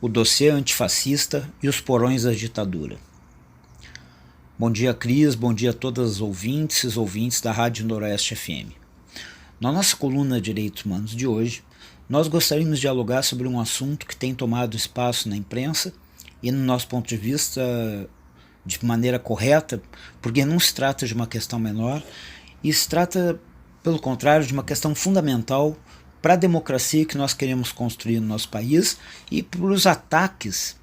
o dossiê antifascista e os porões da ditadura. Bom dia, Cris, bom dia a todas as ouvintes e os ouvintes da Rádio Noroeste FM. Na nossa coluna Direitos Humanos de hoje, nós gostaríamos de dialogar sobre um assunto que tem tomado espaço na imprensa e, no nosso ponto de vista, de maneira correta, porque não se trata de uma questão menor, e se trata, pelo contrário, de uma questão fundamental para a democracia que nós queremos construir no nosso país e para os ataques,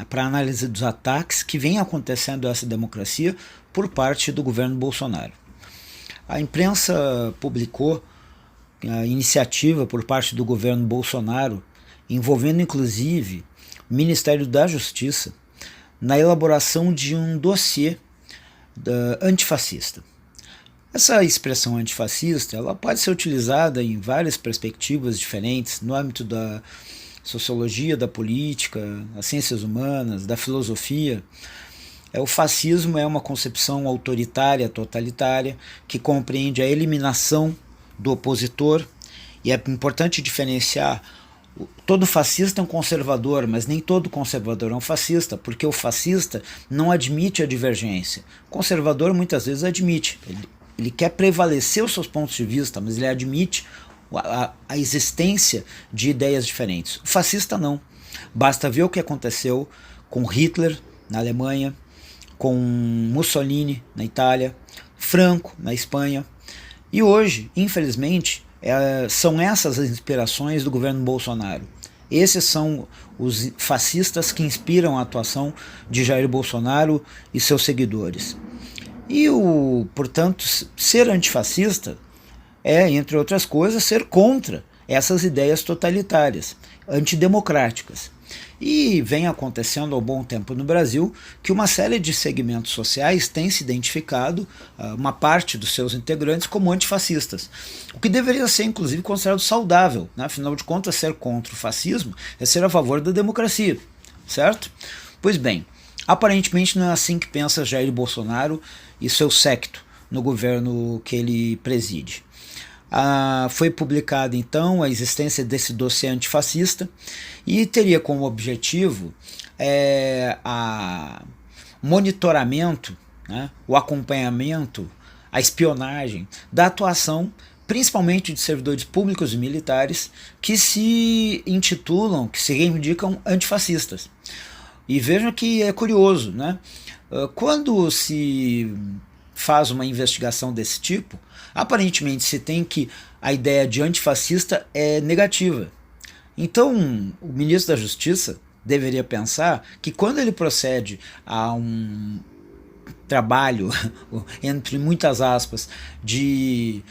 para a análise dos ataques que vem acontecendo a essa democracia por parte do governo Bolsonaro. A imprensa publicou a iniciativa por parte do governo Bolsonaro, envolvendo inclusive o Ministério da Justiça, na elaboração de um dossiê antifascista. Essa expressão antifascista ela pode ser utilizada em várias perspectivas diferentes, no âmbito da sociologia, da política, das ciências humanas, da filosofia. O fascismo é uma concepção autoritária, totalitária, que compreende a eliminação do opositor, e é importante diferenciar. Todo fascista é um conservador, mas nem todo conservador é um fascista, porque o fascista não admite a divergência. O conservador muitas vezes admite, ele quer prevalecer os seus pontos de vista, mas ele admite a existência de ideias diferentes. O fascista não. Basta ver o que aconteceu com Hitler na Alemanha, com Mussolini na Itália, Franco na Espanha. E hoje, infelizmente, são essas as inspirações do governo Bolsonaro. Esses são os fascistas que inspiram a atuação de Jair Bolsonaro e seus seguidores. E, portanto, ser antifascista é, entre outras coisas, ser contra essas ideias totalitárias, antidemocráticas. E vem acontecendo há bom tempo no Brasil que uma série de segmentos sociais tem se identificado, uma parte dos seus integrantes, como antifascistas. O que deveria ser, inclusive, considerado saudável, né? Afinal de contas, ser contra o fascismo é ser a favor da democracia, certo? Pois bem, aparentemente não é assim que pensa Jair Bolsonaro e seu séquito no governo que ele preside. Foi publicada então a existência desse dossiê antifascista e teria como objetivo monitoramento, né, o acompanhamento, a espionagem da atuação principalmente de servidores públicos e militares que se intitulam, que se reivindicam antifascistas. E vejam que é curioso, né? Quando se faz uma investigação desse tipo, aparentemente se tem que a ideia de antifascista é negativa. Então, o ministro da Justiça deveria pensar que quando ele procede a um trabalho, entre muitas aspas, de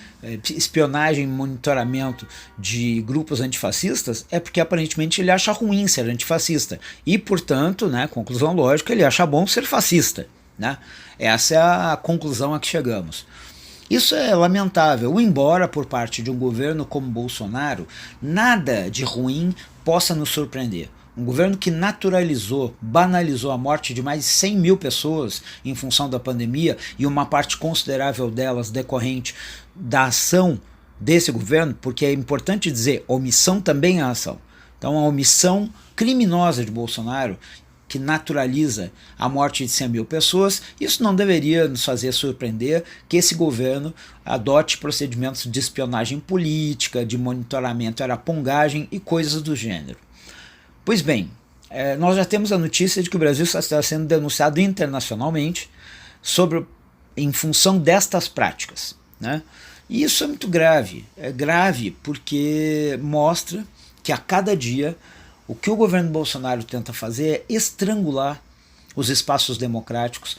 espionagem e monitoramento de grupos antifascistas, é porque aparentemente ele acha ruim ser antifascista. E, portanto, né, conclusão lógica, ele acha bom ser fascista. Né? Essa é a conclusão a que chegamos. Isso é lamentável, embora por parte de um governo como Bolsonaro, nada de ruim possa nos surpreender. Um governo que naturalizou, banalizou a morte de mais de 100 mil pessoas em função da pandemia e uma parte considerável delas decorrente da ação desse governo, porque é importante dizer, omissão também é ação. Então a omissão criminosa de Bolsonaro que naturaliza a morte de 100 mil pessoas, isso não deveria nos fazer surpreender que esse governo adote procedimentos de espionagem política, de monitoramento, arapongagem e coisas do gênero. Pois bem, nós já temos a notícia de que o Brasil está sendo denunciado internacionalmente em função destas práticas. Né? E isso é muito grave. É grave porque mostra que a cada dia o que o governo Bolsonaro tenta fazer é estrangular os espaços democráticos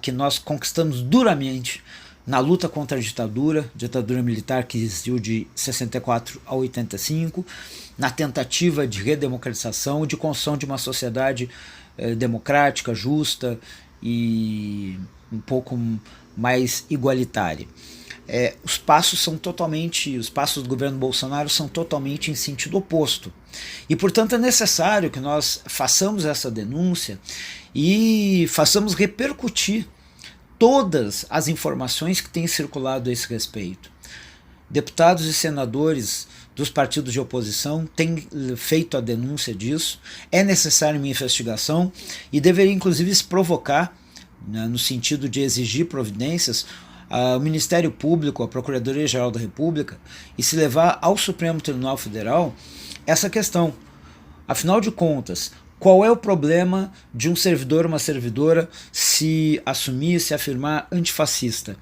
que nós conquistamos duramente na luta contra a ditadura militar que existiu de 64 a 85, na tentativa de redemocratização e de construção de uma sociedade democrática, justa e um pouco mais igualitária. Os passos do governo Bolsonaro são totalmente em sentido oposto. E, portanto, é necessário que nós façamos essa denúncia e façamos repercutir todas as informações que têm circulado a esse respeito. Deputados e senadores dos partidos de oposição têm feito a denúncia disso. É necessária uma investigação e deveria inclusive se provocar, né, no sentido de exigir providências, ao Ministério Público, à Procuradoria-Geral da República, e se levar ao Supremo Tribunal Federal essa questão. Afinal de contas, qual é o problema de um servidor ou uma servidora se assumir, se afirmar antifascista?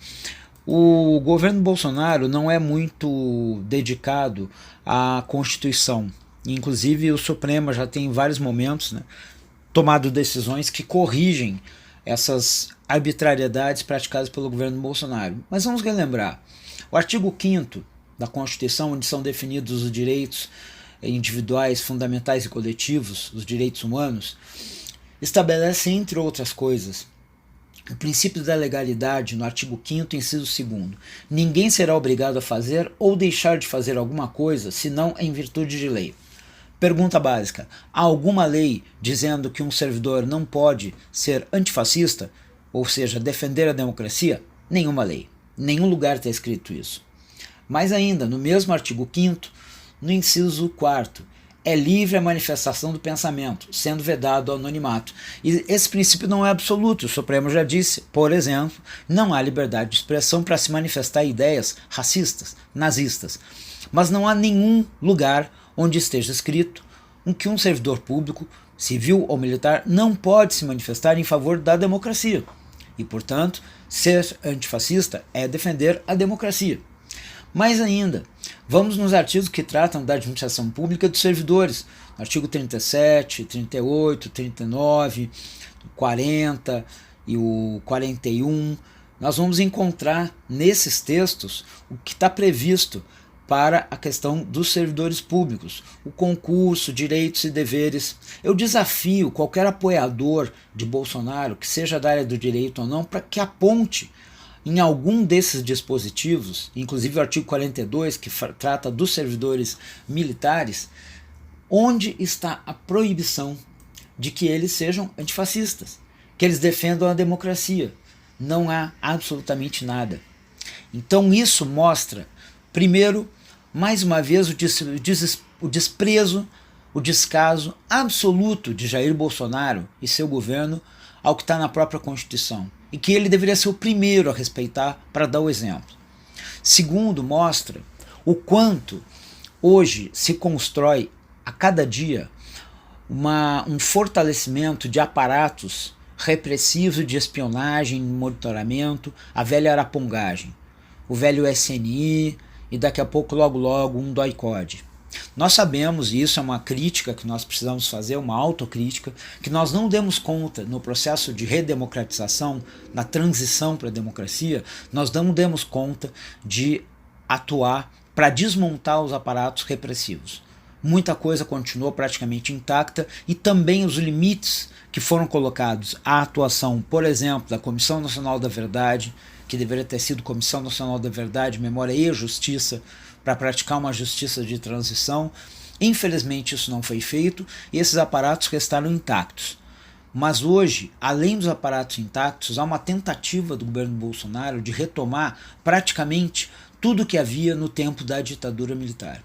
O governo Bolsonaro não é muito dedicado à Constituição. Inclusive o Supremo já tem em vários momentos, né, tomado decisões que corrigem essas arbitrariedades praticadas pelo governo Bolsonaro. Mas vamos relembrar. O artigo 5º da Constituição, onde são definidos os direitos individuais, fundamentais e coletivos, os direitos humanos, estabelece, entre outras coisas, o princípio da legalidade no artigo 5º, inciso 2º. Ninguém será obrigado a fazer ou deixar de fazer alguma coisa, senão em virtude de lei. Pergunta básica: há alguma lei dizendo que um servidor não pode ser antifascista, ou seja, defender a democracia? Nenhuma lei. Nenhum lugar está escrito isso. Mais ainda, no mesmo artigo 5º, no inciso 4º, é livre a manifestação do pensamento, sendo vedado o anonimato. E esse princípio não é absoluto. O Supremo já disse, por exemplo, não há liberdade de expressão para se manifestar ideias racistas, nazistas. Mas não há nenhum lugar onde esteja escrito que um servidor público, civil ou militar, não pode se manifestar em favor da democracia. E, portanto, ser antifascista é defender a democracia. Mais ainda, vamos nos artigos que tratam da administração pública dos servidores. Artigo 37, 38, 39, 40 e o 41. Nós vamos encontrar nesses textos o que está previsto para a questão dos servidores públicos, o concurso, direitos e deveres. Eu desafio qualquer apoiador de Bolsonaro, que seja da área do direito ou não, para que aponte em algum desses dispositivos, inclusive o artigo 42, que trata dos servidores militares, onde está a proibição de que eles sejam antifascistas, que eles defendam a democracia. Não há absolutamente nada. Então isso mostra, primeiro, mais uma vez, o desprezo, o descaso absoluto de Jair Bolsonaro e seu governo ao que está na própria Constituição, e que ele deveria ser o primeiro a respeitar para dar o exemplo. Segundo, mostra o quanto hoje se constrói a cada dia um fortalecimento de aparatos repressivos de espionagem, monitoramento, a velha arapongagem, o velho SNI e daqui a pouco, logo, um DOI-CODE. Nós sabemos, e isso é uma crítica que nós precisamos fazer, uma autocrítica, que nós não demos conta no processo de redemocratização, na transição para a democracia, nós não demos conta de atuar para desmontar os aparatos repressivos. Muita coisa continuou praticamente intacta e também os limites que foram colocados à atuação, por exemplo, da Comissão Nacional da Verdade, que deveria ter sido Comissão Nacional da Verdade, Memória e Justiça, para praticar uma justiça de transição. Infelizmente isso não foi feito e esses aparatos restaram intactos. Mas hoje, além dos aparatos intactos, há uma tentativa do governo Bolsonaro de retomar praticamente tudo que havia no tempo da ditadura militar.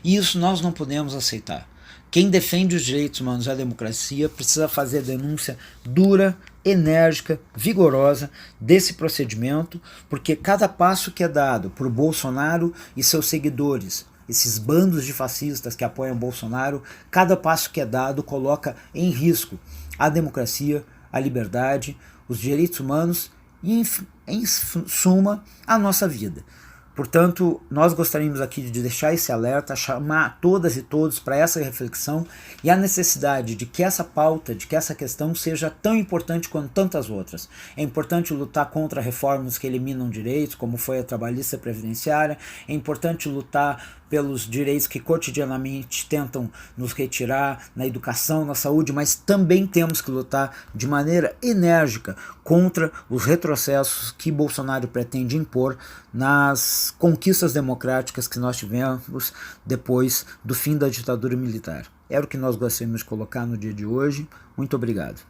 E isso nós não podemos aceitar. Quem defende os direitos humanos e a democracia precisa fazer denúncia dura, enérgica, vigorosa desse procedimento, porque cada passo que é dado por Bolsonaro e seus seguidores, esses bandos de fascistas que apoiam Bolsonaro, cada passo que é dado coloca em risco a democracia, a liberdade, os direitos humanos e, em suma, a nossa vida. Portanto, nós gostaríamos aqui de deixar esse alerta, chamar todas e todos para essa reflexão e a necessidade de que essa pauta, de que essa questão seja tão importante quanto tantas outras. É importante lutar contra reformas que eliminam direitos, como foi a trabalhista previdenciária, é importante lutar pelos direitos que cotidianamente tentam nos retirar na educação, na saúde, mas também temos que lutar de maneira enérgica contra os retrocessos que Bolsonaro pretende impor nas conquistas democráticas que nós tivemos depois do fim da ditadura militar. Era o que nós gostaríamos de colocar no dia de hoje. Muito obrigado.